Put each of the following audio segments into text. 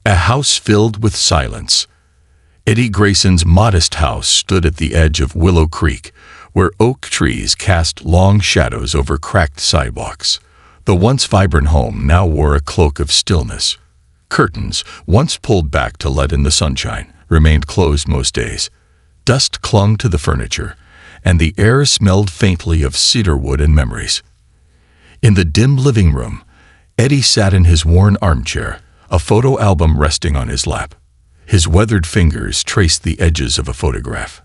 A house filled with silence. Eddie Grayson's modest house stood at the edge of Willow Creek, where oak trees cast long shadows over cracked sidewalks. The once vibrant home now wore a cloak of stillness. Curtains, once pulled back to let in the sunshine, remained closed most days. Dust clung to the furniture, and the air smelled faintly of cedarwood and memories. In the dim living room, Eddie sat in his worn armchair, a photo album resting on his lap. His weathered fingers traced the edges of a photograph.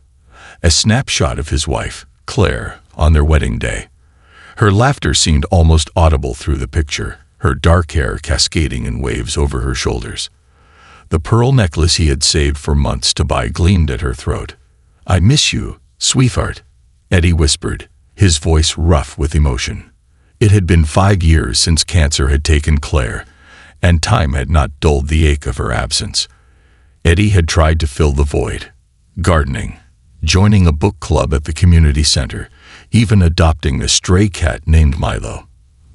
A snapshot of his wife, Claire, on their wedding day. Her laughter seemed almost audible through the picture, her dark hair cascading in waves over her shoulders. The pearl necklace he had saved for months to buy gleamed at her throat. "I miss you, sweetheart," Eddie whispered, his voice rough with emotion. It had been 5 years since cancer had taken Claire, and time had not dulled the ache of her absence. Eddie had tried to fill the void, gardening, joining a book club at the community center, even adopting a stray cat named Milo.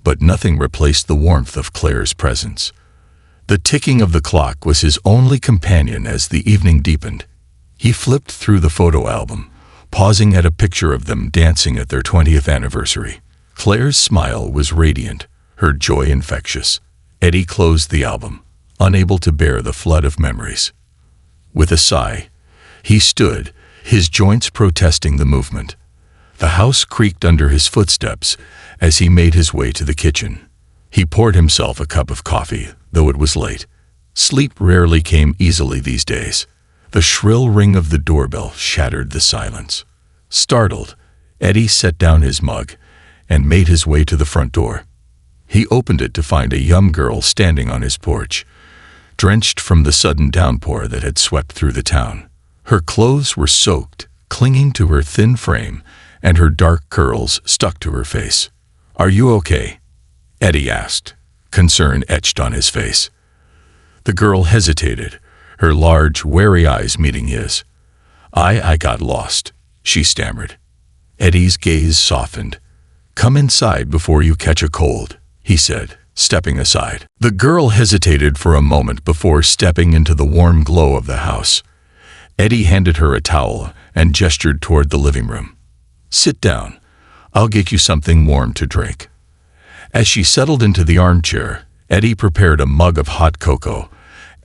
But nothing replaced the warmth of Claire's presence. The ticking of the clock was his only companion as the evening deepened. He flipped through the photo album, pausing at a picture of them dancing at their 20th anniversary. Claire's smile was radiant, her joy infectious. Eddie closed the album, unable to bear the flood of memories. With a sigh, he stood, his joints protesting the movement. The house creaked under his footsteps as he made his way to the kitchen. He poured himself a cup of coffee, though it was late. Sleep rarely came easily these days. The shrill ring of the doorbell shattered the silence. Startled, Eddie set down his mug and made his way to the front door. He opened it to find a young girl standing on his porch, drenched from the sudden downpour that had swept through the town. Her clothes were soaked, clinging to her thin frame, and her dark curls stuck to her face. "Are you okay?" Eddie asked, concern etched on his face. The girl hesitated, her large, wary eyes meeting his. I got lost," she stammered. Eddie's gaze softened. "Come inside before you catch a cold," he said, stepping aside. The girl hesitated for a moment before stepping into the warm glow of the house. Eddie handed her a towel and gestured toward the living room. "Sit down. I'll get you something warm to drink." As she settled into the armchair, Eddie prepared a mug of hot cocoa,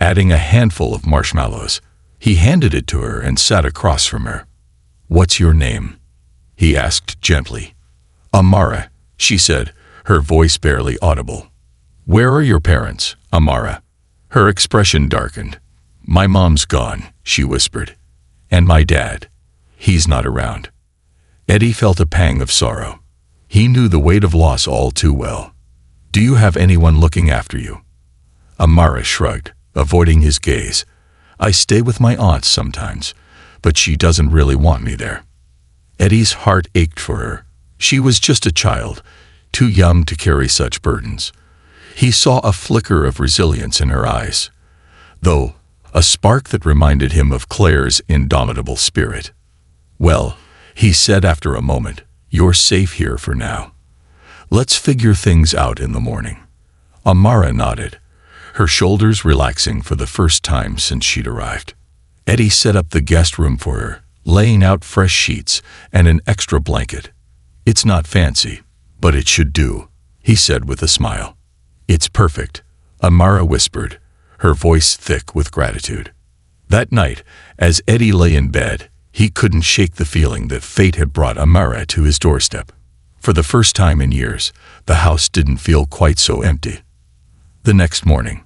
adding a handful of marshmallows. He handed it to her and sat across from her. "What's your name?" he asked gently. "Amara," she said, her voice barely audible. "Where are your parents, Amara?" Her expression darkened. "My mom's gone," she whispered. "And my dad. He's not around." Eddie felt a pang of sorrow. He knew the weight of loss all too well. "Do you have anyone looking after you?" Amara shrugged, avoiding his gaze. "I stay with my aunt sometimes, but she doesn't really want me there." Eddie's heart ached for her. She was just a child, too young to carry such burdens. He saw a flicker of resilience in her eyes, though a spark that reminded him of Claire's indomitable spirit. "Well," he said after a moment, "you're safe here for now. Let's figure things out in the morning." Amara nodded, her shoulders relaxing for the first time since she'd arrived. Eddie set up the guest room for her, laying out fresh sheets and an extra blanket. "It's not fancy, but it should do," he said with a smile. "It's perfect," Amara whispered, her voice thick with gratitude. That night, as Eddie lay in bed, he couldn't shake the feeling that fate had brought Amara to his doorstep. For the first time in years, the house didn't feel quite so empty. The next morning,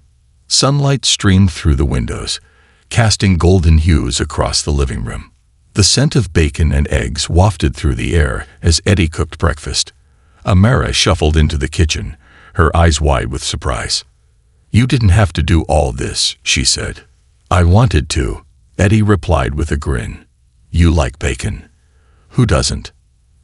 sunlight streamed through the windows, casting golden hues across the living room. The scent of bacon and eggs wafted through the air as Eddie cooked breakfast. Amara shuffled into the kitchen, her eyes wide with surprise. "You didn't have to do all this," she said. "I wanted to," Eddie replied with a grin. "You like bacon. Who doesn't?"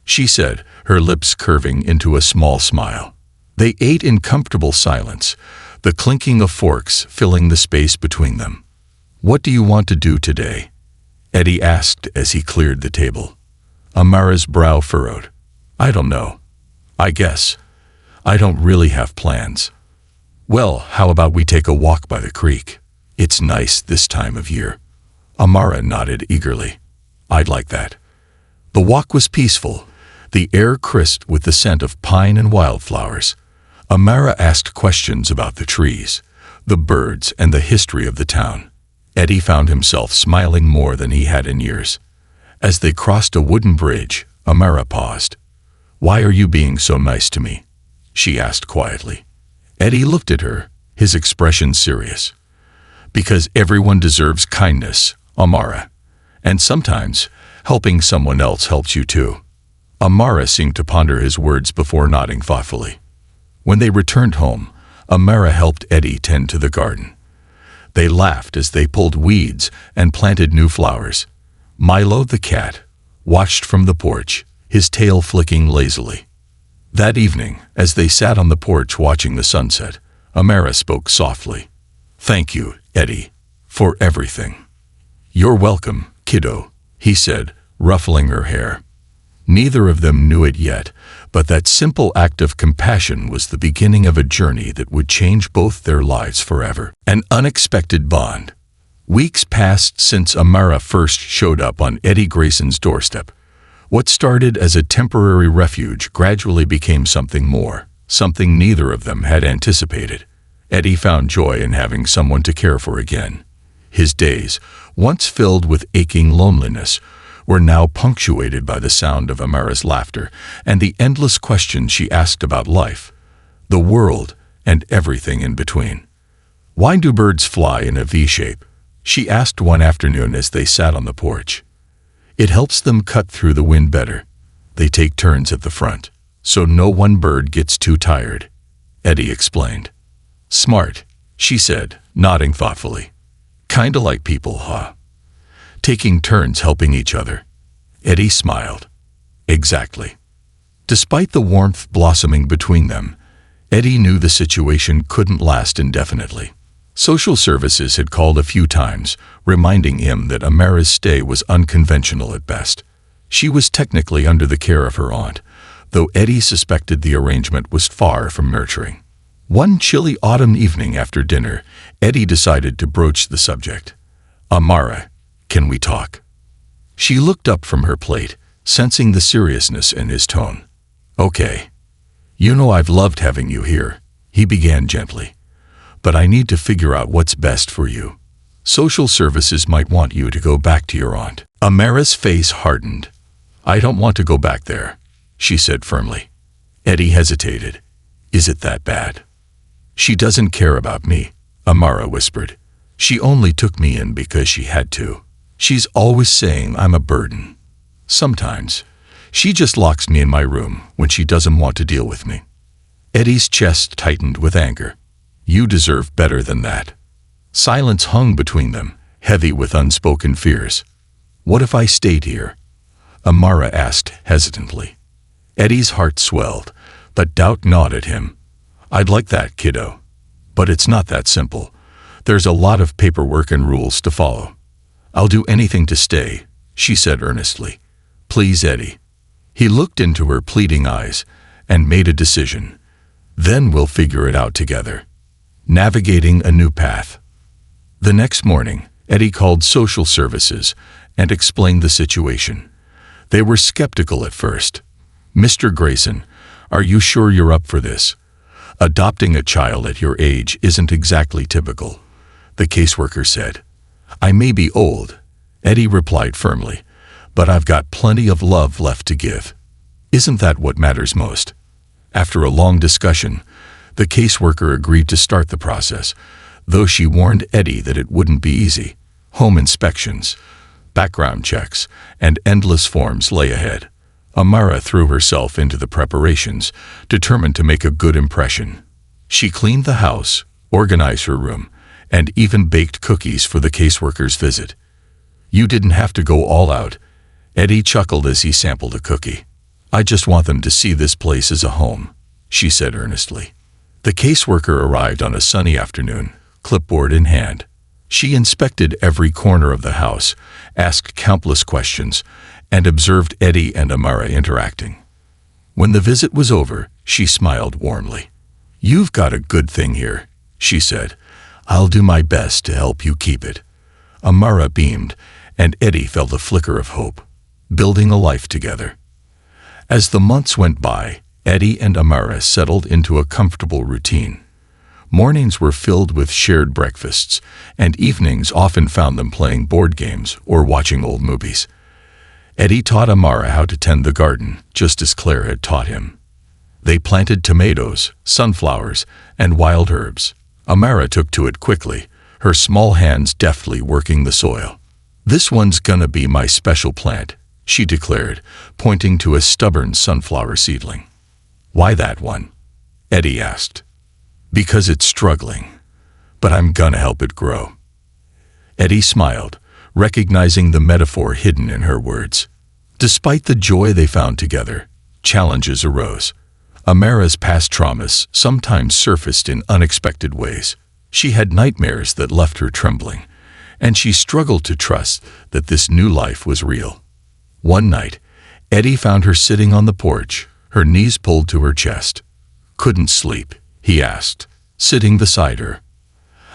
she said, her lips curving into a small smile. They ate in comfortable silence, the clinking of forks filling the space between them. "What do you want to do today?" Eddie asked as he cleared the table. Amara's brow furrowed. "I don't know. I guess. I don't really have plans." "Well, how about we take a walk by the creek?" It's nice this time of year. Amara nodded eagerly. I'd like that. The walk was peaceful, the air crisp with the scent of pine and wildflowers. Amara asked questions about the trees, the birds, and the history of the town. Eddie found himself smiling more than he had in years. As they crossed a wooden bridge, Amara paused. "Why are you being so nice to me?" she asked quietly. Eddie looked at her, his expression serious. "Because everyone deserves kindness, Amara. And sometimes, helping someone else helps you too." Amara seemed to ponder his words before nodding thoughtfully. When they returned home, Amara helped Eddie tend to the garden. They laughed as they pulled weeds and planted new flowers. Milo, the cat, watched from the porch, his tail flicking lazily. That evening, as they sat on the porch watching the sunset, Amara spoke softly. "Thank you, Eddie, for everything." "You're welcome, kiddo," he said, ruffling her hair. Neither of them knew it yet, but that simple act of compassion was the beginning of a journey that would change both their lives forever. An unexpected bond. Weeks passed since Amara first showed up on Eddie Grayson's doorstep. What started as a temporary refuge gradually became something more, something neither of them had anticipated. Eddie found joy in having someone to care for again. His days, once filled with aching loneliness, were now punctuated by the sound of Amara's laughter and the endless questions she asked about life, the world, and everything in between. "Why do birds fly in a V shape?" she asked one afternoon as they sat on the porch. "It helps them cut through the wind better. They take turns at the front, so no one bird gets too tired," Eddie explained. "Smart," she said, nodding thoughtfully. "Kinda like people, huh? Taking turns helping each other." Eddie smiled. "Exactly." Despite the warmth blossoming between them, Eddie knew the situation couldn't last indefinitely. Social services had called a few times, reminding him that Amara's stay was unconventional at best. She was technically under the care of her aunt, though Eddie suspected the arrangement was far from nurturing. One chilly autumn evening after dinner, Eddie decided to broach the subject. "Amara, can we talk?" She looked up from her plate, sensing the seriousness in his tone. "Okay. You know I've loved having you here," he began gently. "But I need to figure out what's best for you. Social services might want you to go back to your aunt." Amara's face hardened. "I don't want to go back there," she said firmly. Eddie hesitated. "Is it that bad?" "She doesn't care about me," Amara whispered. "She only took me in because she had to. She's always saying I'm a burden. Sometimes, she just locks me in my room when she doesn't want to deal with me." Eddie's chest tightened with anger. "You deserve better than that." Silence hung between them, heavy with unspoken fears. "What if I stayed here?" Amara asked hesitantly. Eddie's heart swelled, but doubt gnawed at him. "I'd like that, kiddo. But it's not that simple. There's a lot of paperwork and rules to follow." "I'll do anything to stay," she said earnestly. "Please, Eddie." He looked into her pleading eyes and made a decision. "Then we'll figure it out together." Navigating a new path. The next morning, Eddie called social services and explained the situation. They were skeptical at first. "Mr. Grayson, are you sure you're up for this? Adopting a child at your age isn't exactly typical," the caseworker said. "I may be old," Eddie replied firmly, "but I've got plenty of love left to give. Isn't that what matters most?" After a long discussion, the caseworker agreed to start the process, though she warned Eddie that it wouldn't be easy. Home inspections, background checks, and endless forms lay ahead. Amara threw herself into the preparations, determined to make a good impression. She cleaned the house, organized her room, and even baked cookies for the caseworker's visit. "You didn't have to go all out," Eddie chuckled as he sampled a cookie. "I just want them to see this place as a home," she said earnestly. The caseworker arrived on a sunny afternoon, clipboard in hand. She inspected every corner of the house, asked countless questions, and observed Eddie and Amara interacting. When the visit was over, she smiled warmly. "You've got a good thing here," she said. I'll do my best to help you keep it. Amara beamed, and Eddie felt a flicker of hope, building a life together. As the months went by, Eddie and Amara settled into a comfortable routine. Mornings were filled with shared breakfasts, and evenings often found them playing board games or watching old movies. Eddie taught Amara how to tend the garden, just as Claire had taught him. They planted tomatoes, sunflowers, and wild herbs. Amara took to it quickly, her small hands deftly working the soil. "This one's gonna be my special plant," she declared, pointing to a stubborn sunflower seedling. "Why that one?" Eddie asked. "Because it's struggling, but I'm gonna help it grow." Eddie smiled, recognizing the metaphor hidden in her words. Despite the joy they found together, challenges arose. Amara's past traumas sometimes surfaced in unexpected ways. She had nightmares that left her trembling, and she struggled to trust that this new life was real. One night, Eddie found her sitting on the porch, her knees pulled to her chest. "Couldn't sleep?" he asked, sitting beside her.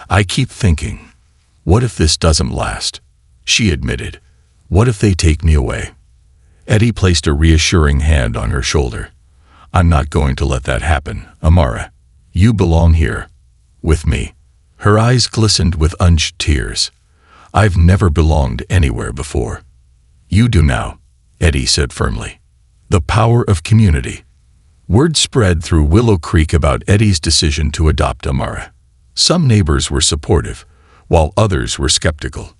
"I keep thinking, what if this doesn't last?" she admitted. "What if they take me away?" Eddie placed a reassuring hand on her shoulder. "I'm not going to let that happen, Amara. You belong here, with me." Her eyes glistened with unused tears. "I've never belonged anywhere before." "You do now," Eddie said firmly. The power of community. Word spread through Willow Creek about Eddie's decision to adopt Amara. Some neighbors were supportive, while others were skeptical.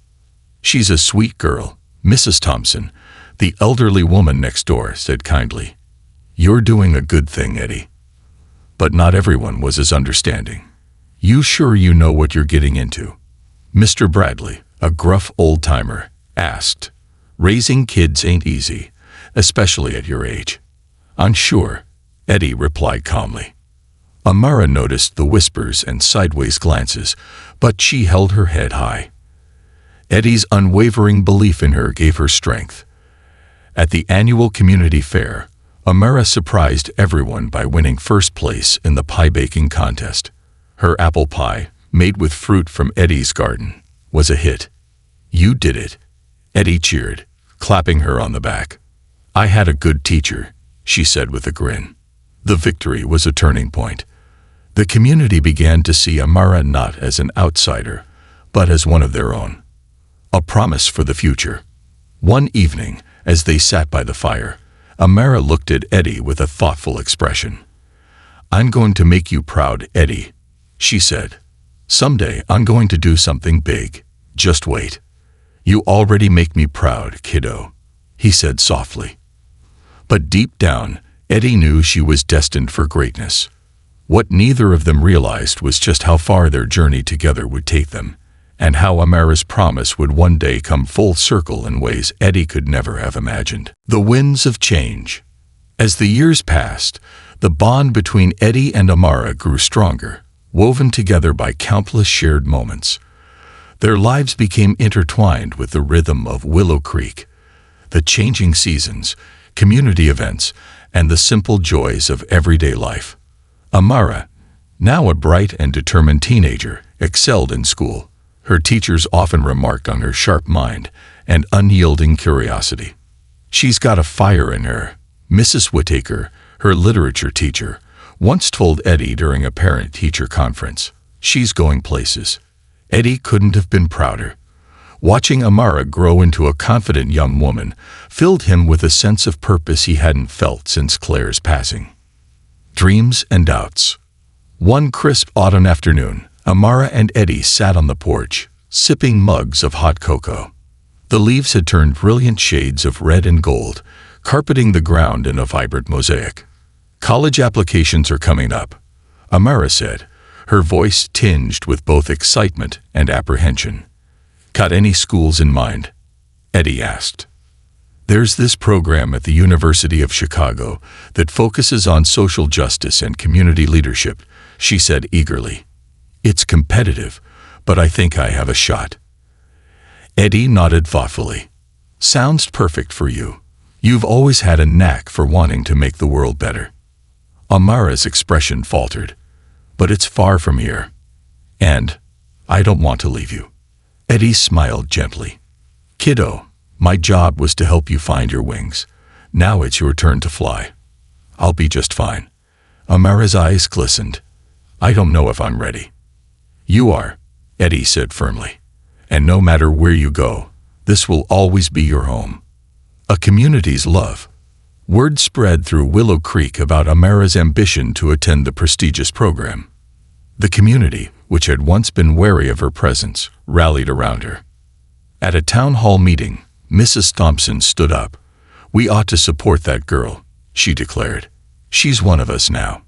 "She's a sweet girl," Mrs. Thompson, the elderly woman next door, said kindly. "You're doing a good thing, Eddie." But not everyone was as understanding. "You sure you know what you're getting into?" Mr. Bradley, a gruff old-timer, asked. "Raising kids ain't easy, especially at your age." "Unsure," Eddie replied calmly. Amara noticed the whispers and sideways glances, but she held her head high. Eddie's unwavering belief in her gave her strength. At the annual community fair, Amara surprised everyone by winning first place in the pie baking contest. Her apple pie, made with fruit from Eddie's garden, was a hit. "You did it," Eddie cheered, clapping her on the back. "I had a good teacher," she said with a grin. The victory was a turning point. The community began to see Amara not as an outsider, but as one of their own. A promise for the future. One evening, as they sat by the fire, Amara looked at Eddie with a thoughtful expression. "I'm going to make you proud, Eddie," she said. "Someday I'm going to do something big. Just wait." "You already make me proud, kiddo," he said softly. But deep down, Eddie knew she was destined for greatness. What neither of them realized was just how far their journey together would take them, and how Amara's promise would one day come full circle in ways Eddie could never have imagined. The winds of change. As the years passed, the bond between Eddie and Amara grew stronger, woven together by countless shared moments. Their lives became intertwined with the rhythm of Willow Creek, the changing seasons, community events, and the simple joys of everyday life. Amara, now a bright and determined teenager, excelled in school. Her teachers often remarked on her sharp mind and unyielding curiosity. "She's got a fire in her," Mrs. Whittaker, her literature teacher, once told Eddie during a parent-teacher conference. "She's going places." Eddie couldn't have been prouder. Watching Amara grow into a confident young woman filled him with a sense of purpose he hadn't felt since Claire's passing. Dreams and doubts. One crisp autumn afternoon, Amara and Eddie sat on the porch, sipping mugs of hot cocoa. The leaves had turned brilliant shades of red and gold, carpeting the ground in a vibrant mosaic. "College applications are coming up," Amara said, her voice tinged with both excitement and apprehension. "Got any schools in mind?" Eddie asked. "There's this program at the University of Chicago that focuses on social justice and community leadership," she said eagerly. "It's competitive, but I think I have a shot." Eddie nodded thoughtfully. "Sounds perfect for you. You've always had a knack for wanting to make the world better." Amara's expression faltered. "But it's far from here." "And I don't want to leave you. Eddie smiled gently. Kiddo, my job was to help you find your wings. Now it's your turn to fly. I'll be just fine. Amara's eyes glistened. I don't know if I'm ready. You are, Eddie said firmly. And no matter where you go, this will always be your home. A community's love. Word spread through Willow Creek about Amara's ambition to attend the prestigious program. The community, which had once been wary of her presence, rallied around her. At a town hall meeting, Mrs. Thompson stood up. We ought to support that girl, she declared. She's one of us now.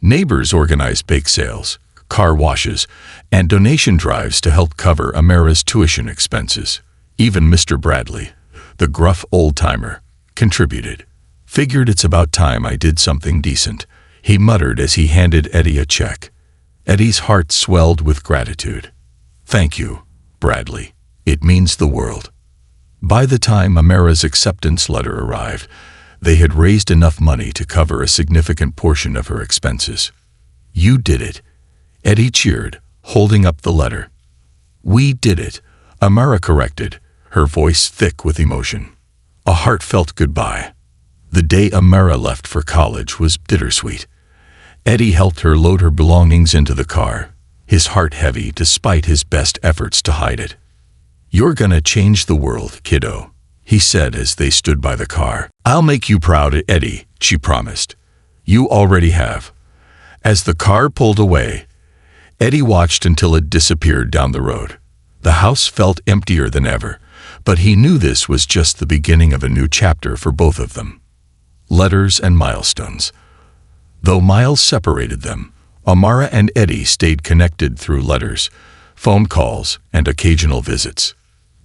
Neighbors organized bake sales, car washes, and donation drives to help cover Amara's tuition expenses. Even Mr. Bradley, the gruff old-timer, contributed. Figured it's about time I did something decent, he muttered as he handed Eddie a check. Eddie's heart swelled with gratitude. Thank you, Bradley. It means the world. By the time Amara's acceptance letter arrived, they had raised enough money to cover a significant portion of her expenses. You did it, Eddie cheered, holding up the letter. We did it, Amara corrected, her voice thick with emotion. A heartfelt goodbye. The day Amara left for college was bittersweet. Eddie helped her load her belongings into the car, his heart heavy despite his best efforts to hide it. You're gonna change the world, kiddo, he said as they stood by the car. I'll make you proud, Eddie, she promised. You already have. As the car pulled away, Eddie watched until it disappeared down the road. The house felt emptier than ever, but he knew this was just the beginning of a new chapter for both of them. Letters and milestones. Though miles separated them, Amara and Eddie stayed connected through letters, phone calls, and occasional visits.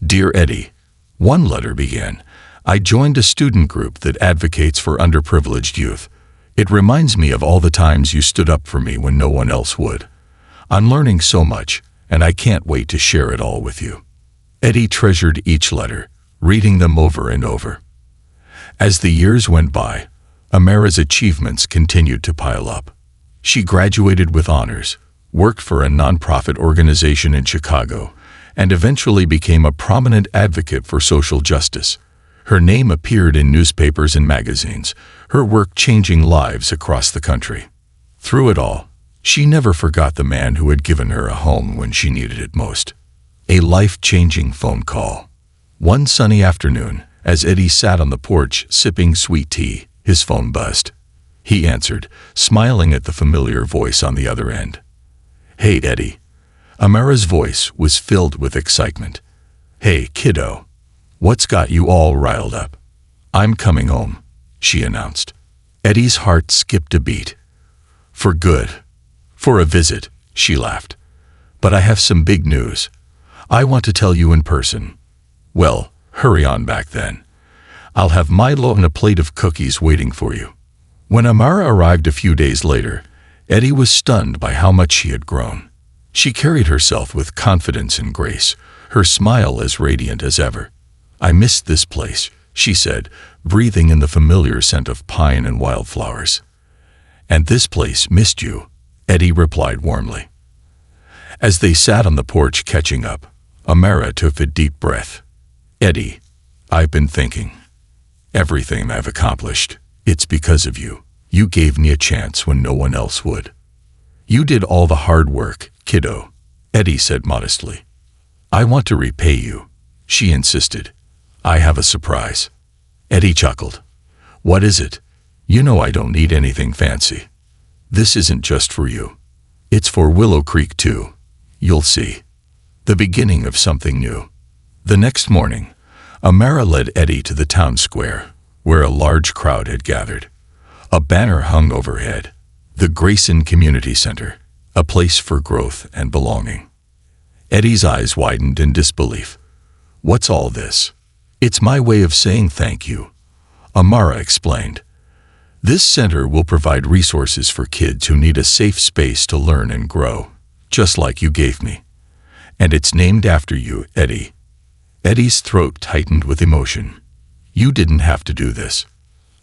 Dear Eddie, one letter began, I joined a student group that advocates for underprivileged youth. It reminds me of all the times you stood up for me when no one else would. I'm learning so much, and I can't wait to share it all with you. Eddie treasured each letter, reading them over and over. As the years went by, Amara's achievements continued to pile up. She graduated with honors, worked for a nonprofit organization in Chicago, and eventually became a prominent advocate for social justice. Her name appeared in newspapers and magazines, her work changing lives across the country. Through it all, she never forgot the man who had given her a home when she needed it most. A life-changing phone call. One sunny afternoon, as Eddie sat on the porch sipping sweet tea, his phone buzzed. He answered, smiling at the familiar voice on the other end. Hey, Eddie. Amara's voice was filled with excitement. Hey, kiddo. What's got you all riled up? I'm coming home, she announced. Eddie's heart skipped a beat. For good. For a visit, she laughed. But I have some big news. I want to tell you in person. Well, hurry on back then. I'll have Milo and a plate of cookies waiting for you. When Amara arrived a few days later, Eddie was stunned by how much she had grown. She carried herself with confidence and grace, her smile as radiant as ever. I missed this place, she said, breathing in the familiar scent of pine and wildflowers. And this place missed you, Eddie replied warmly. As they sat on the porch catching up, Amara took a deep breath. Eddie, I've been thinking. Everything I've accomplished, it's because of you. You gave me a chance when no one else would. You did all the hard work, kiddo, Eddie said modestly. I want to repay you, she insisted. I have a surprise. Eddie chuckled. What is it? You know I don't need anything fancy. This isn't just for you. It's for Willow Creek too. You'll see. The beginning of something new. The next morning, Amara led Eddie to the town square, where a large crowd had gathered. A banner hung overhead. The Grayson Community Center, a place for growth and belonging. Eddie's eyes widened in disbelief. What's all this? It's my way of saying thank you, Amara explained. This center will provide resources for kids who need a safe space to learn and grow, just like you gave me. And it's named after you, Eddie. Eddie's throat tightened with emotion. You didn't have to do this.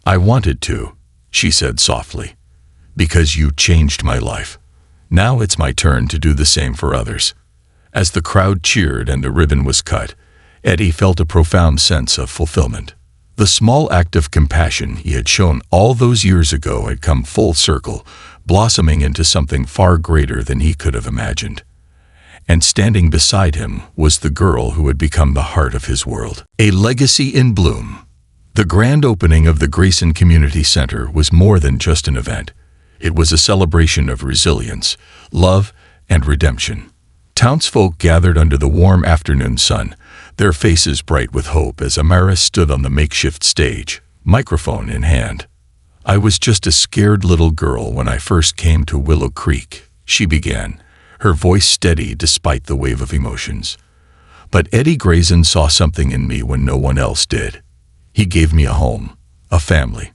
I wanted to, she said softly, because you changed my life. Now it's my turn to do the same for others. As the crowd cheered and the ribbon was cut, Eddie felt a profound sense of fulfillment. The small act of compassion he had shown all those years ago had come full circle, blossoming into something far greater than he could have imagined. And standing beside him was the girl who had become the heart of his world. A legacy in bloom. The grand opening of the Grayson Community Center was more than just an event. It was a celebration of resilience, love, and redemption. Townsfolk gathered under the warm afternoon sun, their faces bright with hope as Amara stood on the makeshift stage, microphone in hand. "I was just a scared little girl when I first came to Willow Creek," she began, her voice steady despite the wave of emotions. "But Eddie Grayson saw something in me when no one else did. He gave me a home, a family,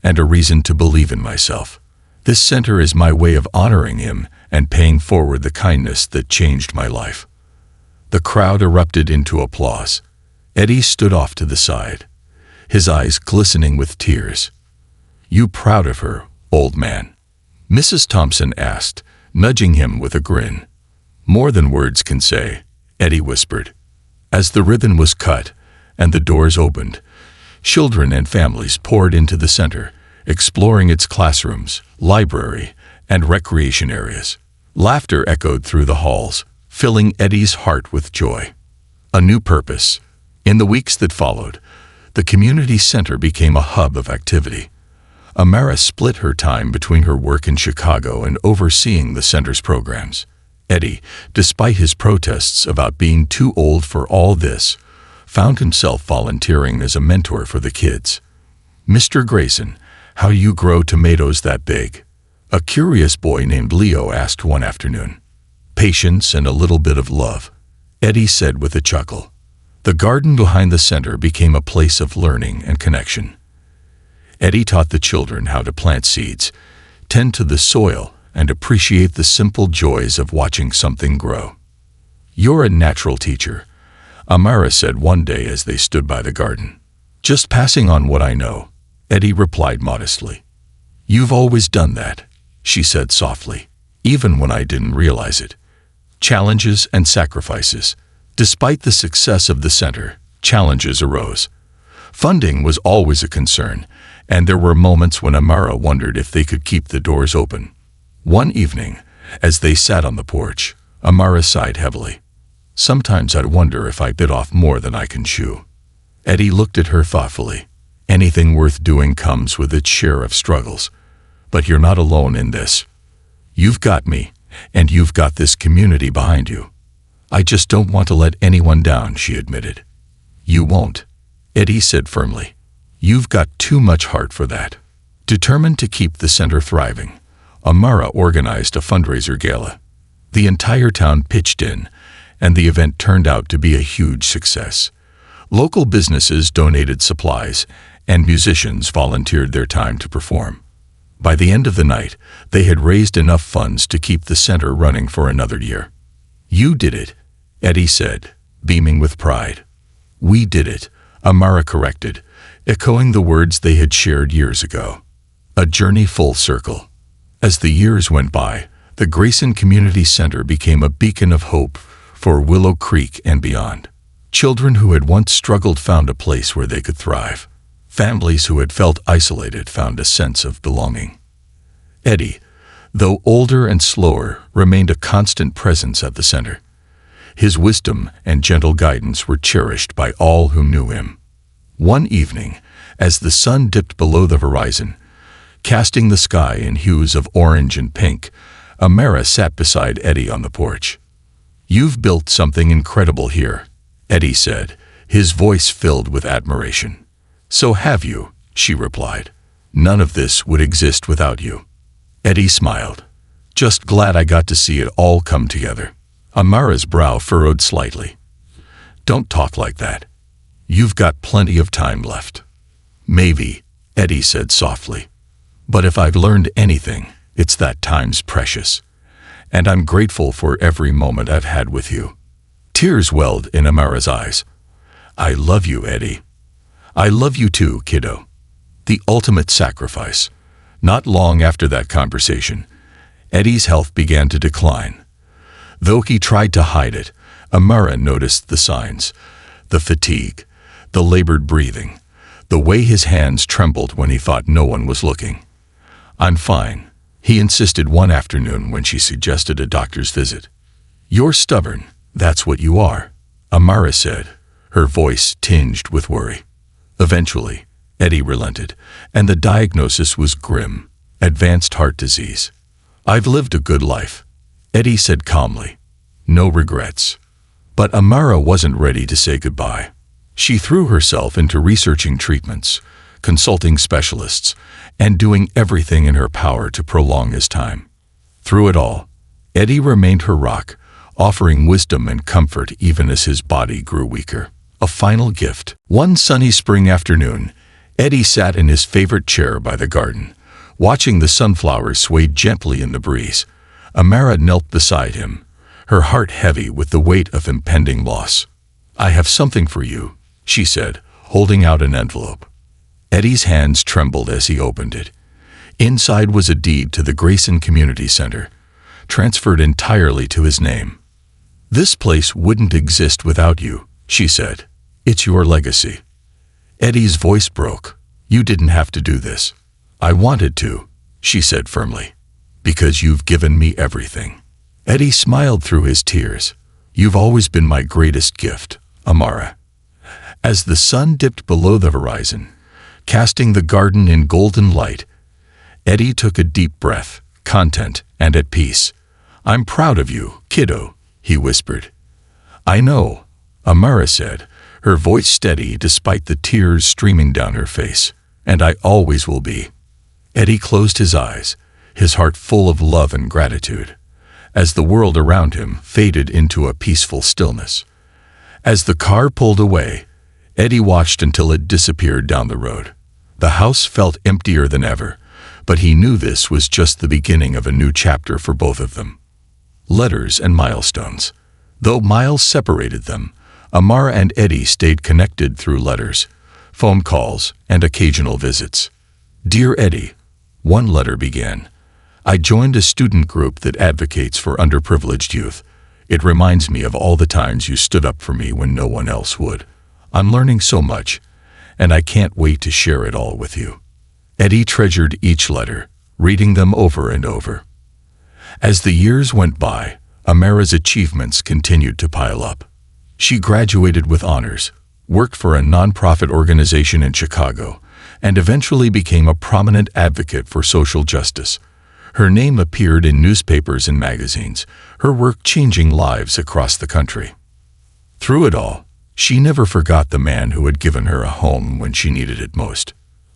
and a reason to believe in myself. This center is my way of honoring him and paying forward the kindness that changed my life." The crowd erupted into applause. Eddie stood off to the side, his eyes glistening with tears. "You proud of her, old man?" Mrs. Thompson asked, nudging him with a grin. "More than words can say," Eddie whispered. As the ribbon was cut and the doors opened, children and families poured into the center, exploring its classrooms, library, and recreation areas. Laughter echoed through the halls, filling Eddie's heart with joy. A new purpose. In the weeks that followed, the community center became a hub of activity. Amara split her time between her work in Chicago and overseeing the center's programs. Eddie, despite his protests about being too old for all this, found himself volunteering as a mentor for the kids. "Mr. Grayson, how you grow tomatoes that big?" a curious boy named Leo asked one afternoon. "Patience and a little bit of love," Eddie said with a chuckle. The garden behind the center became a place of learning and connection. Eddie taught the children how to plant seeds, tend to the soil, and appreciate the simple joys of watching something grow. "You're a natural teacher," Amara said one day as they stood by the garden. "Just passing on what I know," Eddie replied modestly. "You've always done that," she said softly, "even when I didn't realize it." Challenges and sacrifices. Despite the success of the center, challenges arose. Funding was always a concern, and there were moments when Amara wondered if they could keep the doors open. One evening, as they sat on the porch, Amara sighed heavily. "Sometimes I'd wonder if I bit off more than I can chew." Eddie looked at her thoughtfully. "Anything worth doing comes with its share of struggles. But you're not alone in this. You've got me, and you've got this community behind you." "I just don't want to let anyone down," she admitted. "You won't," Eddie said firmly. "You've got too much heart for that." Determined to keep the center thriving, Amara organized a fundraiser gala. The entire town pitched in, and the event turned out to be a huge success. Local businesses donated supplies, and musicians volunteered their time to perform. By the end of the night, they had raised enough funds to keep the center running for another year. "You did it," Eddie said, beaming with pride. "We did it," Amara corrected, echoing the words they had shared years ago. A journey full circle. As the years went by, the Grayson Community Center became a beacon of hope for Willow Creek and beyond. Children who had once struggled found a place where they could thrive. Families who had felt isolated found a sense of belonging. Eddie, though older and slower, remained a constant presence at the center. His wisdom and gentle guidance were cherished by all who knew him. One evening, as the sun dipped below the horizon, casting the sky in hues of orange and pink, Amara sat beside Eddie on the porch. "You've built something incredible here," Eddie said, his voice filled with admiration. "So have you," she replied. "None of this would exist without you." Eddie smiled. "Just glad I got to see it all come together." Amara's brow furrowed slightly. "Don't talk like that. You've got plenty of time left." "Maybe," Eddie said softly. "But if I've learned anything, it's that time's precious. And I'm grateful for every moment I've had with you." Tears welled in Amara's eyes. "I love you, Eddie." "I love you too, kiddo." The ultimate sacrifice. Not long after that conversation, Eddie's health began to decline. Though he tried to hide it, Amara noticed the signs, the fatigue, the labored breathing, the way his hands trembled when he thought no one was looking. "I'm fine," he insisted one afternoon when she suggested a doctor's visit. "You're stubborn, that's what you are," Amara said, her voice tinged with worry. Eventually, Eddie relented, and the diagnosis was grim: advanced heart disease. "I've lived a good life," Eddie said calmly. "No regrets." But Amara wasn't ready to say goodbye. She threw herself into researching treatments, consulting specialists, and doing everything in her power to prolong his time. Through it all, Eddie remained her rock, offering wisdom and comfort even as his body grew weaker. A final gift. One sunny spring afternoon, Eddie sat in his favorite chair by the garden, watching the sunflowers sway gently in the breeze. Amara knelt beside him, her heart heavy with the weight of impending loss. "I have something for you," she said, holding out an envelope. Eddie's hands trembled as he opened it. Inside was a deed to the Grayson Community Center, transferred entirely to his name. "This place wouldn't exist without you," she said. "It's your legacy." Eddie's voice broke. "You didn't have to do this." "I wanted to," she said firmly, "because you've given me everything." Eddie smiled through his tears. "You've always been my greatest gift, Amara." As the sun dipped below the horizon, casting the garden in golden light, Eddie took a deep breath, content and at peace. "I'm proud of you, kiddo," he whispered. "I know," Amara said, her voice steady despite the tears streaming down her face. "And I always will be." Eddie closed his eyes, his heart full of love and gratitude, as the world around him faded into a peaceful stillness. As the car pulled away, Eddie watched until it disappeared down the road. The house felt emptier than ever, but he knew this was just the beginning of a new chapter for both of them. Letters and milestones. Though miles separated them, Amara and Eddie stayed connected through letters, phone calls, and occasional visits. "Dear Eddie," one letter began, "I joined a student group that advocates for underprivileged youth. It reminds me of all the times you stood up for me when no one else would. I'm learning so much, and I can't wait to share it all with you." Eddie treasured each letter, reading them over and over. As the years went by, Amara's achievements continued to pile up. She graduated with honors, worked for a nonprofit organization in Chicago, and eventually became a prominent advocate for social justice. Her name appeared in newspapers and magazines, her work changing lives across the country. Through it all, she never forgot the man who had given her a home when she needed it most.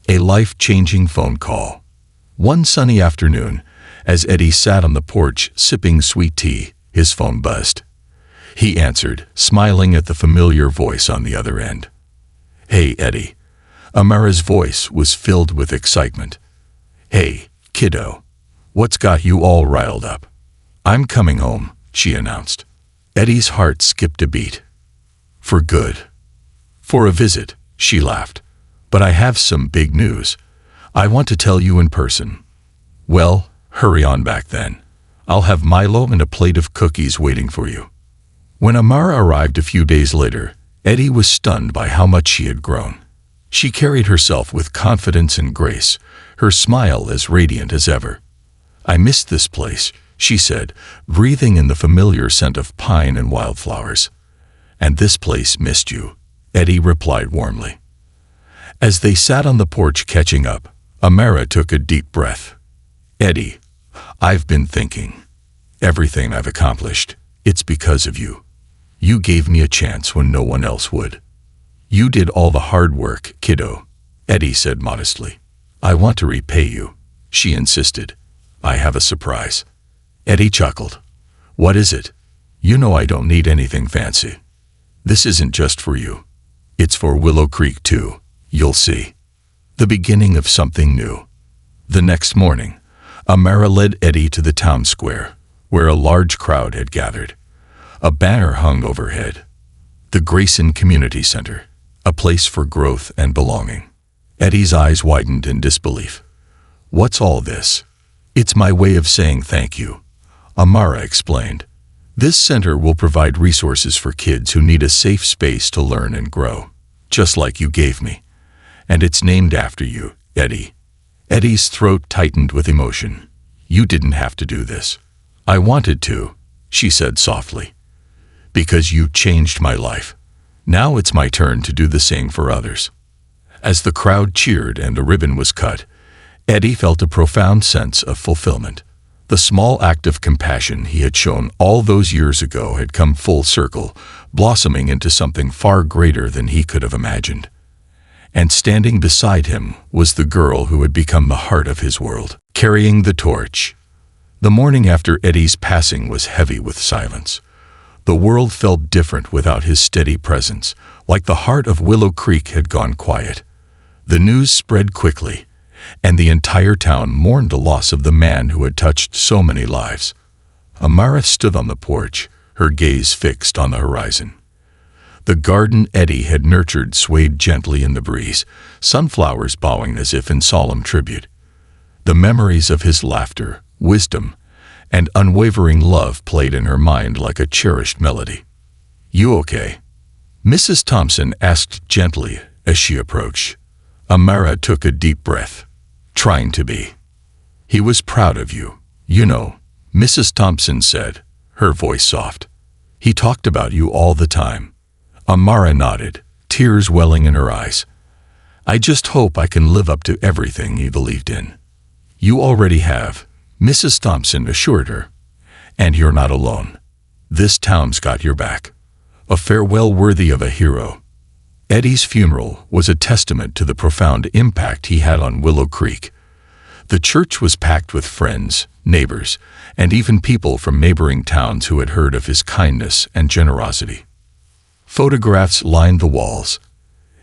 A life-changing phone call. One sunny afternoon, as Eddie sat on the porch sipping sweet tea, his phone buzzed. He answered, smiling at the familiar voice on the other end. "Hey, Eddie." Amara's voice was filled with excitement. "Hey, kiddo. What's got you all riled up?" "I'm coming home," she announced. Eddie's heart skipped a beat. "For good." "For a visit," she laughed. "But I have some big news. I want to tell you in person." "Well, hurry on back then. I'll have Milo and a plate of cookies waiting for you." When Amara arrived a few days later, Eddie was stunned by how much she had grown. She carried herself with confidence and grace, her smile as radiant as ever. "I missed this place," she said, breathing in the familiar scent of pine and wildflowers. "And this place missed you," Eddie replied warmly. As they sat on the porch catching up, Amara took a deep breath. "Eddie, I've been thinking. Everything I've accomplished, it's because of you. You gave me a chance when no one else would." "You did all the hard work, kiddo," Eddie said modestly. "I want to repay you," she insisted. "I have a surprise." Eddie chuckled. "What is it?" "You know I don't need anything fancy. This isn't just for you. It's for Willow Creek too. You'll see. The beginning of something new." The next morning, Amara led Eddie to the town square, where a large crowd had gathered. A banner hung overhead. The Grayson Community Center, a place for growth and belonging. Eddie's eyes widened in disbelief. "What's all this?" "It's my way of saying thank you," Amara explained. This center will provide resources for kids who need a safe space to learn and grow, just like you gave me. And it's named after you, Eddie." Eddie's throat tightened with emotion. "You didn't have to do this." "I wanted to," she said softly, "because you changed my life. Now it's my turn to do the same for others." As the crowd cheered and the ribbon was cut, Eddie felt a profound sense of fulfillment. The small act of compassion he had shown all those years ago had come full circle, blossoming into something far greater than he could have imagined. And standing beside him was the girl who had become the heart of his world, carrying the torch. The morning after Eddie's passing was heavy with silence. The world felt different without his steady presence, like the heart of Willow Creek had gone quiet. The news spread quickly, and the entire town mourned the loss of the man who had touched so many lives. Amara stood on the porch, her gaze fixed on the horizon. The garden Eddie had nurtured swayed gently in the breeze, sunflowers bowing as if in solemn tribute. The memories of his laughter, wisdom, and unwavering love played in her mind like a cherished melody. "You okay?" Mrs. Thompson asked gently as she approached. Amara took a deep breath. "Trying to be." "He was proud of you, you know," Mrs. Thompson said, her voice soft. "He talked about you all the time." Amara nodded, tears welling in her eyes. "I just hope I can live up to everything he believed in." "You already have," Mrs. Thompson assured her. "And you're not alone. This town's got your back." A farewell worthy of a hero. Eddie's funeral was a testament to the profound impact he had on Willow Creek. The church was packed with friends, neighbors, and even people from neighboring towns who had heard of his kindness and generosity. Photographs lined the walls.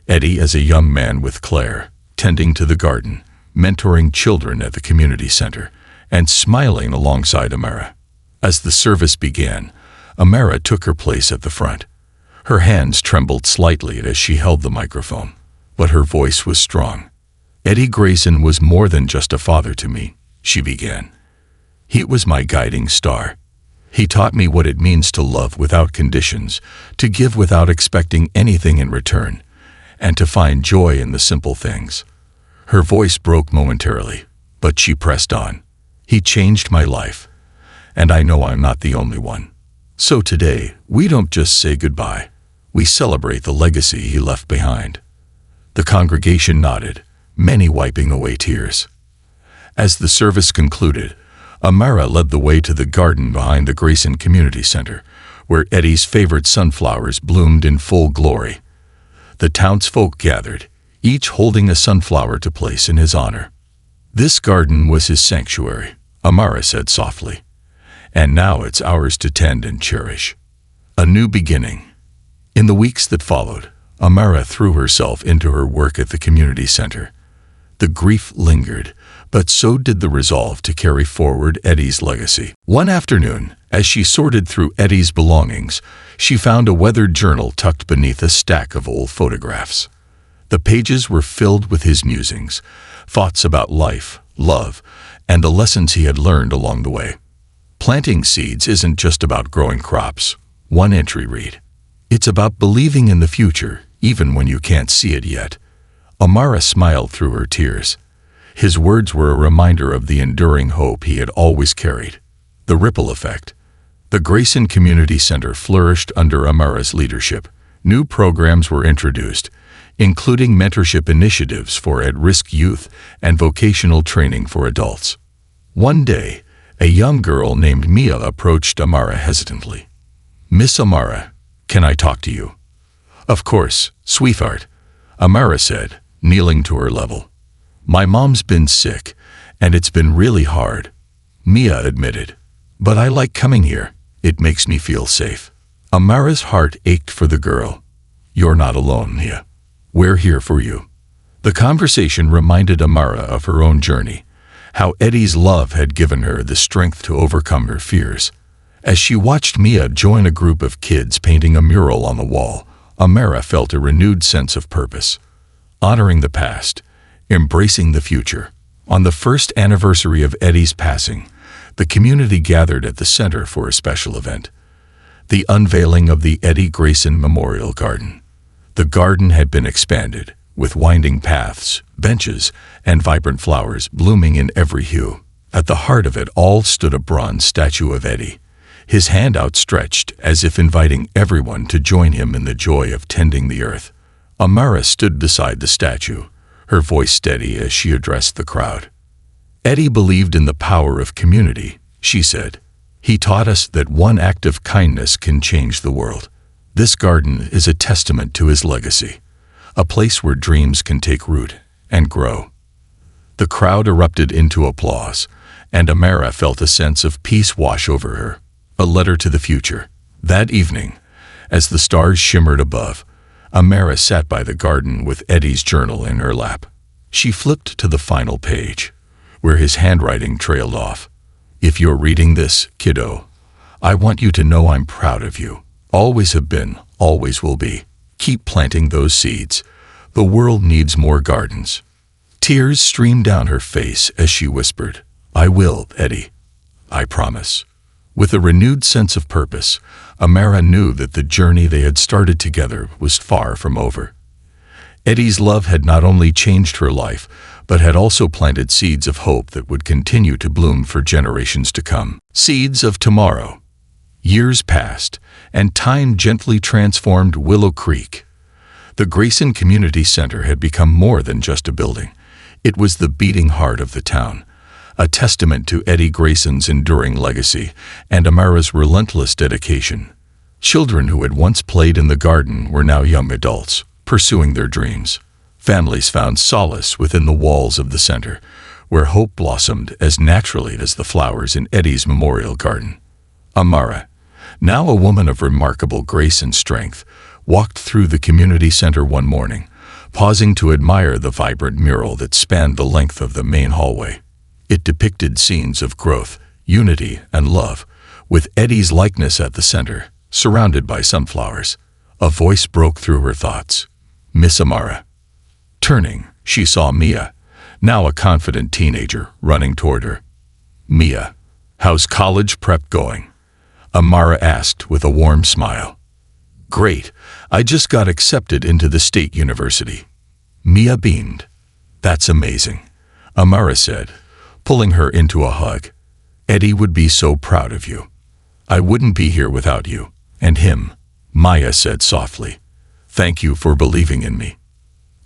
Eddie as a young man with Claire, tending to the garden, mentoring children at the community center, and smiling alongside Amara. As the service began, Amara took her place at the front. Her hands trembled slightly as she held the microphone, but her voice was strong. "Eddie Grayson was more than just a father to me," she began. "He was my guiding star. He taught me what it means to love without conditions, to give without expecting anything in return, and to find joy in the simple things." Her voice broke momentarily, but she pressed on. "He changed my life, and I know I'm not the only one. So today, we don't just say goodbye. We celebrate the legacy he left behind." The congregation nodded, many wiping away tears. As the service concluded, Amara led the way to the garden behind the Grayson Community Center, where Eddie's favorite sunflowers bloomed in full glory. The townsfolk gathered, each holding a sunflower to place in his honor. "This garden was his sanctuary," Amara said softly, "and now it's ours to tend and cherish." A new beginning. In the weeks that followed, Amara threw herself into her work at the community center. The grief lingered, but so did the resolve to carry forward Eddie's legacy. One afternoon, as she sorted through Eddie's belongings, she found a weathered journal tucked beneath a stack of old photographs. The pages were filled with his musings, thoughts about life, love, and the lessons he had learned along the way. "Planting seeds isn't just about growing crops," one entry read. "It's about believing in the future, even when you can't see it yet." Amara smiled through her tears. His words were a reminder of the enduring hope he had always carried. The ripple effect. The Grayson Community Center flourished under Amara's leadership. New programs were introduced, including mentorship initiatives for at-risk youth and vocational training for adults. One day, a young girl named Mia approached Amara hesitantly. "Miss Amara, can I talk to you?" "Of course, sweetheart," Amara said, kneeling to her level. "My mom's been sick, and it's been really hard," Mia admitted. "But I like coming here. It makes me feel safe." Amara's heart ached for the girl. "You're not alone, Mia. We're here for you." The conversation reminded Amara of her own journey, how Eddie's love had given her the strength to overcome her fears. As she watched Mia join a group of kids painting a mural on the wall, Amara felt a renewed sense of purpose. Honoring the past, embracing the future. On the first anniversary of Eddie's passing, the community gathered at the center for a special event. The unveiling of the Eddie Grayson Memorial Garden. The garden had been expanded, with winding paths, benches, and vibrant flowers blooming in every hue. At the heart of it all stood a bronze statue of Eddie, his hand outstretched as if inviting everyone to join him in the joy of tending the earth. Amara stood beside the statue, her voice steady as she addressed the crowd. Eddie believed in the power of community, she said. He taught us that one act of kindness can change the world. This garden is a testament to his legacy, a place where dreams can take root and grow. The crowd erupted into applause, and Amara felt a sense of peace wash over her. A letter to the future. That evening, as the stars shimmered above, Amara sat by the garden with Eddie's journal in her lap. She flipped to the final page, where his handwriting trailed off. If you're reading this, kiddo, I want you to know I'm proud of you. Always have been, always will be. Keep planting those seeds. The world needs more gardens. Tears streamed down her face as she whispered, I will, Eddie. I promise. With a renewed sense of purpose, Amara knew that the journey they had started together was far from over. Eddie's love had not only changed her life, but had also planted seeds of hope that would continue to bloom for generations to come. Seeds of tomorrow. Years passed, and time gently transformed Willow Creek. The Grayson Community Center had become more than just a building. It was the beating heart of the town, a testament to Eddie Grayson's enduring legacy and Amara's relentless dedication. Children who had once played in the garden were now young adults, pursuing their dreams. Families found solace within the walls of the center, where hope blossomed as naturally as the flowers in Eddie's memorial garden. Amara, now a woman of remarkable grace and strength, walked through the community center one morning, pausing to admire the vibrant mural that spanned the length of the main hallway. It depicted scenes of growth, unity, and love, with Eddie's likeness at the center, surrounded by sunflowers. A voice broke through her thoughts. Miss Amara. Turning, she saw Mia, now a confident teenager, running toward her. Mia, how's college prep going? Amara asked with a warm smile. Great, I just got accepted into the state university. Mia beamed. That's amazing, Amara said, pulling her into a hug. Eddie would be so proud of you. I wouldn't be here without you. And him, Maya said softly. Thank you for believing in me.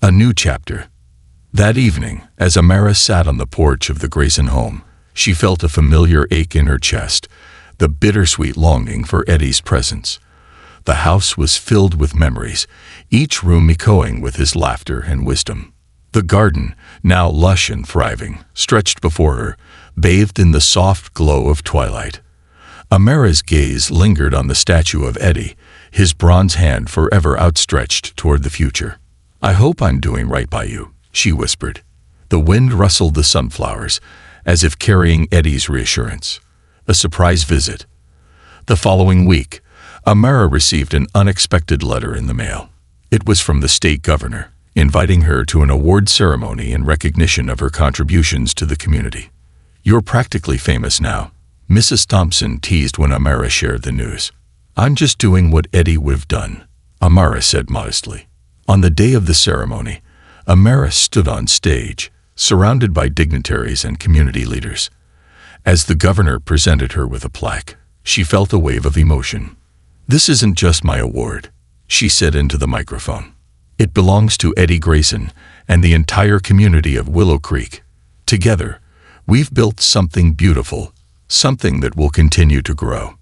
A new chapter. That evening, as Amara sat on the porch of the Grayson home, she felt a familiar ache in her chest, the bittersweet longing for Eddie's presence. The house was filled with memories, each room echoing with his laughter and wisdom. The garden, now lush and thriving, stretched before her, bathed in the soft glow of twilight. Amara's gaze lingered on the statue of Eddie, his bronze hand forever outstretched toward the future. I hope I'm doing right by you, she whispered. The wind rustled the sunflowers, as if carrying Eddie's reassurance. A surprise visit. The following week, Amara received an unexpected letter in the mail. It was from the state governor, inviting her to an award ceremony in recognition of her contributions to the community. You're practically famous now, Mrs. Thompson teased when Amara shared the news. I'm just doing what Eddie would have done, Amara said modestly. On the day of the ceremony, Amara stood on stage, surrounded by dignitaries and community leaders. As the governor presented her with a plaque, she felt a wave of emotion. This isn't just my award, she said into the microphone. It belongs to Eddie Grayson and the entire community of Willow Creek. Together, we've built something beautiful, something that will continue to grow.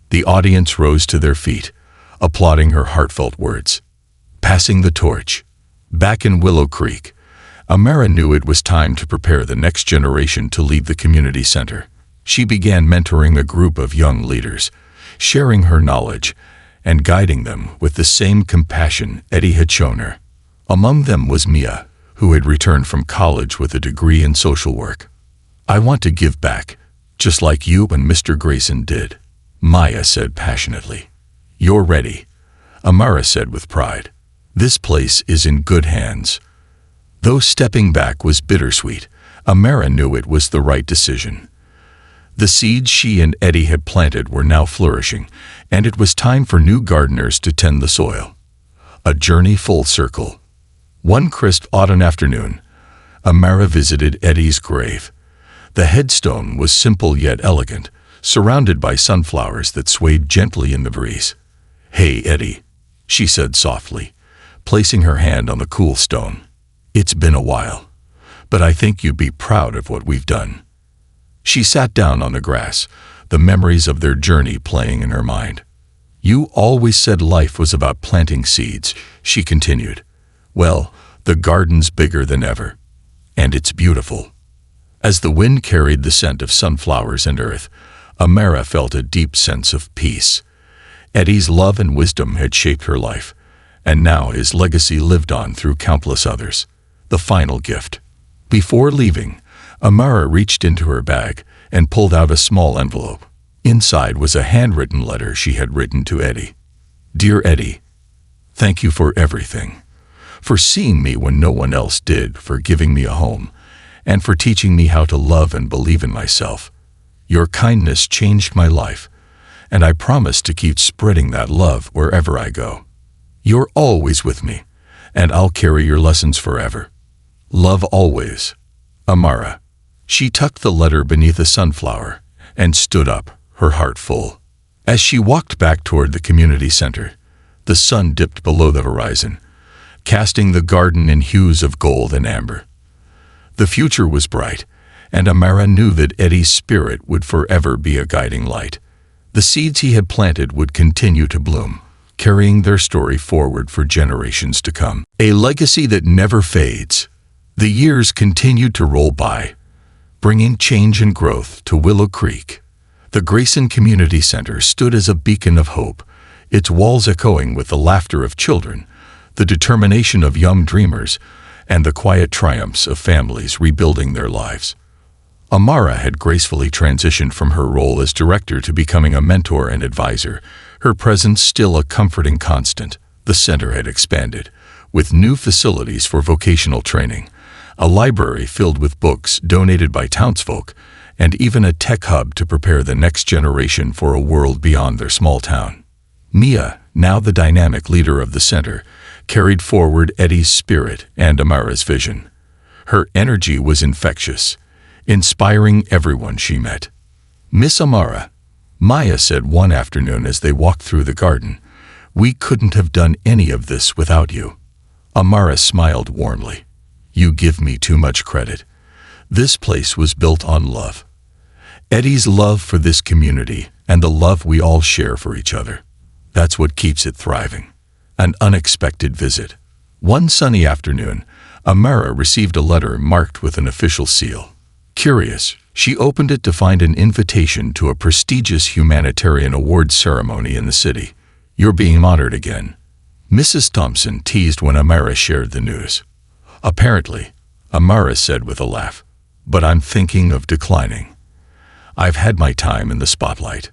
The audience rose to their feet, applauding her heartfelt words. Passing the torch. Back in Willow Creek, Amara knew it was time to prepare the next generation to lead the community center. She began mentoring a group of young leaders, sharing her knowledge and guiding them with the same compassion Eddie had shown her. Among them was Mia, who had returned from college with a degree in social work. I want to give back, just like you and Mr. Grayson did, Maya said passionately. You're ready, Amara said with pride. This place is in good hands. Though stepping back was bittersweet, Amara knew it was the right decision. The seeds she and Eddie had planted were now flourishing, and it was time for new gardeners to tend the soil. A journey full circle. One crisp autumn afternoon, Amara visited Eddie's grave. The headstone was simple yet elegant, surrounded by sunflowers that swayed gently in the breeze. "Hey, Eddie," she said softly, placing her hand on the cool stone. "It's been a while, but I think you'd be proud of what we've done." She sat down on the grass, the memories of their journey playing in her mind. "You always said life was about planting seeds," she continued. "Well, the garden's bigger than ever, and it's beautiful." As the wind carried the scent of sunflowers and earth, Amara felt a deep sense of peace. Eddie's love and wisdom had shaped her life, and now his legacy lived on through countless others. The final gift. Before leaving, Amara reached into her bag and pulled out a small envelope. Inside was a handwritten letter she had written to Eddie. "Dear Eddie, thank you for everything. For seeing me when no one else did, for giving me a home, and for teaching me how to love and believe in myself. Your kindness changed my life, and I promise to keep spreading that love wherever I go. You're always with me, and I'll carry your lessons forever. Love always, Amara." She tucked the letter beneath a sunflower and stood up, her heart full. As she walked back toward the community center, the sun dipped below the horizon, casting the garden in hues of gold and amber. The future was bright, and Amara knew that Eddie's spirit would forever be a guiding light. The seeds he had planted would continue to bloom, carrying their story forward for generations to come. A legacy that never fades. The years continued to roll by, bringing change and growth to Willow Creek. The Grayson Community Center stood as a beacon of hope, its walls echoing with the laughter of children, the determination of young dreamers, and the quiet triumphs of families rebuilding their lives. Amara had gracefully transitioned from her role as director to becoming a mentor and advisor, her presence still a comforting constant. The center had expanded, with new facilities for vocational training, a library filled with books donated by townsfolk, and even a tech hub to prepare the next generation for a world beyond their small town. Mia, now the dynamic leader of the center, carried forward Eddie's spirit and Amara's vision. Her energy was infectious, inspiring everyone she met. "Miss Amara," Maya said one afternoon as they walked through the garden, "we couldn't have done any of this without you." Amara smiled warmly. "You give me too much credit. This place was built on love. Eddie's love for this community and the love we all share for each other. That's what keeps it thriving." An unexpected visit. One sunny afternoon, Amara received a letter marked with an official seal. Curious, she opened it to find an invitation to a prestigious humanitarian awards ceremony in the city. "You're being honored again," Mrs. Thompson teased when Amara shared the news. "Apparently," Amara said with a laugh, "but I'm thinking of declining. I've had my time in the spotlight."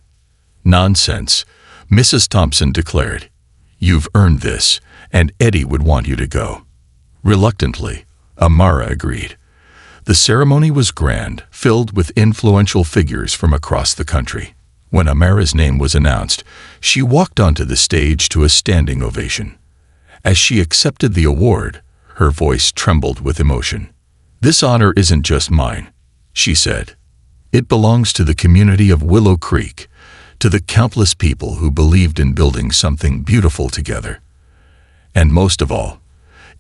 "Nonsense," Mrs. Thompson declared. "You've earned this, and Eddie would want you to go." Reluctantly, Amara agreed. The ceremony was grand, filled with influential figures from across the country. When Amara's name was announced, she walked onto the stage to a standing ovation. As she accepted the award, her voice trembled with emotion. "This honor isn't just mine," she said. "It belongs to the community of Willow Creek, to the countless people who believed in building something beautiful together. And most of all,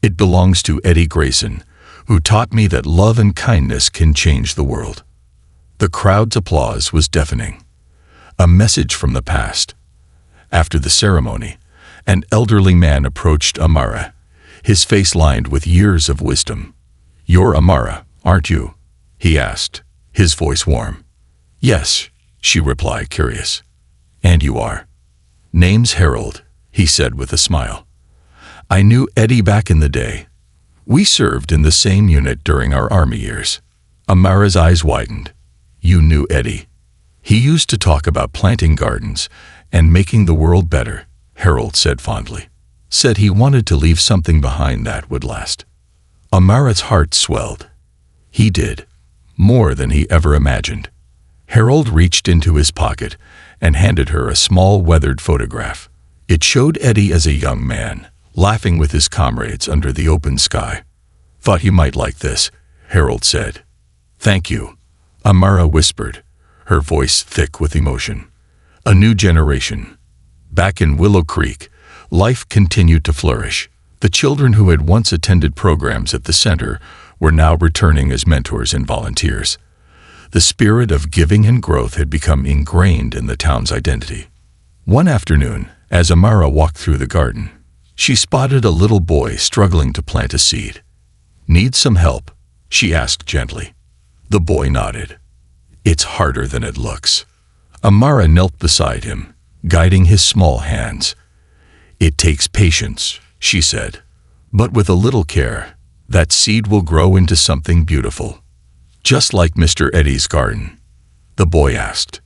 it belongs to Eddie Grayson, who taught me that love and kindness can change the world." The crowd's applause was deafening. A message from the past. After the ceremony, an elderly man approached Amara, his face lined with years of wisdom. "You're Amara, aren't you?" he asked, his voice warm. "Yes," she replied, curious. "And you are?" "Name's Harold," he said with a smile. "I knew Eddie back in the day. We served in the same unit during our army years." Amara's eyes widened. "You knew Eddie?" "He used to talk about planting gardens and making the world better," Harold said fondly. "Said he wanted to leave something behind that would last." Amara's heart swelled. He did, more than he ever imagined. Harold reached into his pocket and handed her a small weathered photograph. It showed Eddie as a young man, laughing with his comrades under the open sky. "Thought you might like this," Harold said. "Thank you," Amara whispered, her voice thick with emotion. A new generation. Back in Willow Creek, life continued to flourish. The children who had once attended programs at the center were now returning as mentors and volunteers. The spirit of giving and growth had become ingrained in the town's identity. One afternoon, as Amara walked through the garden, she spotted a little boy struggling to plant a seed. "Need some help?" she asked gently. The boy nodded. "It's harder than it looks." Amara knelt beside him, guiding his small hands. "It takes patience," she said. "But with a little care, that seed will grow into something beautiful." "Just like Mr. Eddie's garden?" the boy asked.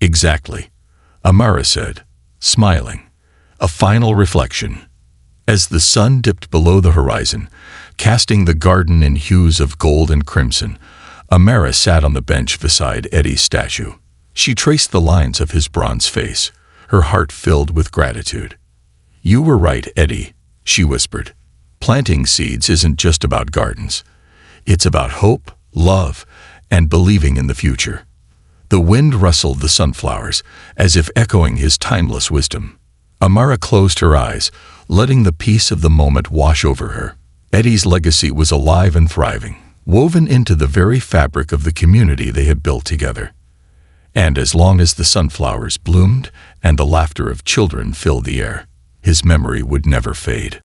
"Exactly," Amara said, smiling. A final reflection. As the sun dipped below the horizon, casting the garden in hues of gold and crimson, Amara sat on the bench beside Eddie's statue. She traced the lines of his bronze face, her heart filled with gratitude. "You were right, Eddie," she whispered. "Planting seeds isn't just about gardens. It's about hope, love, and believing in the future." The wind rustled the sunflowers, as if echoing his timeless wisdom. Amara closed her eyes, letting the peace of the moment wash over her. Eddie's legacy was alive and thriving, woven into the very fabric of the community they had built together. And as long as the sunflowers bloomed and the laughter of children filled the air, his memory would never fade.